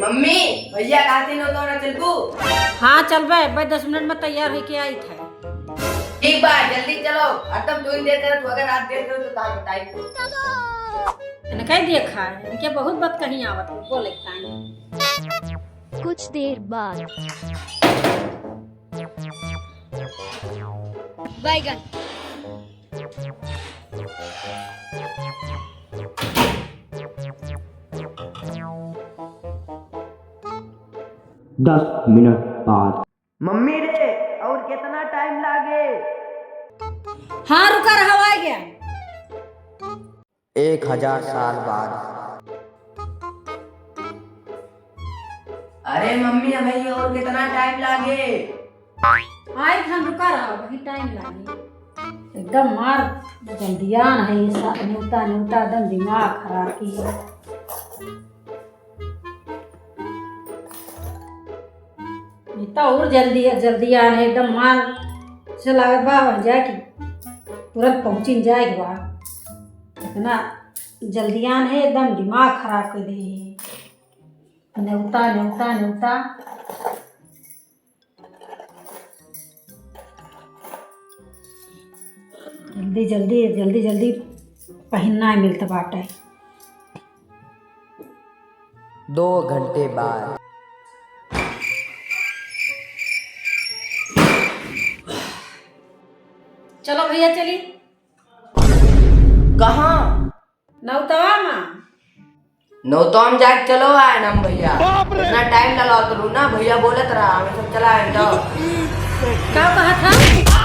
Mummy भैया खाती न तो ना चलबू। हाँ चल भाई 10 मिनट में तैयार होके आई था। ठीक बा जल्दी चलो और तुम थोड़ी देर करो तो अगर रात देर करो तो तार बताई। मैंने कह देखा है इनके बहुत बात कहीं आवत है बोले खाएं। कुछ देर बाद बैगन 10 मिनट बाद। मम्मी रे और कितना टाइम लागे? हाँ रुका रहा आ गया। 1000 साल बाद। अरे मम्मी भाई और कितना टाइम लागे? आए था रुका रहा वही टाइम लागे एकदम मार जल्दियान है ये सब न्यूता न्यूता एकदम दिमाग खराब की है। न्यूता और जल्दियान है एकदम मार से लागत बा बन जाए कि तुरंत पहुंची जाएगी बा इतना जल्दियान है एकदम दिमाग खराब कर दे न्यूता न्यूता न्यूता। जल्दी पहनना मिलता बाटे। 2 घंटे बाद। चलो भैया चली कहाँ? नौतवा माँ नो तो हम जाके चलो आए ना भैया इतना टाइम लगाओ तो ना भैया बोलत रहा हमें सब चला आए तो क्या कहा था।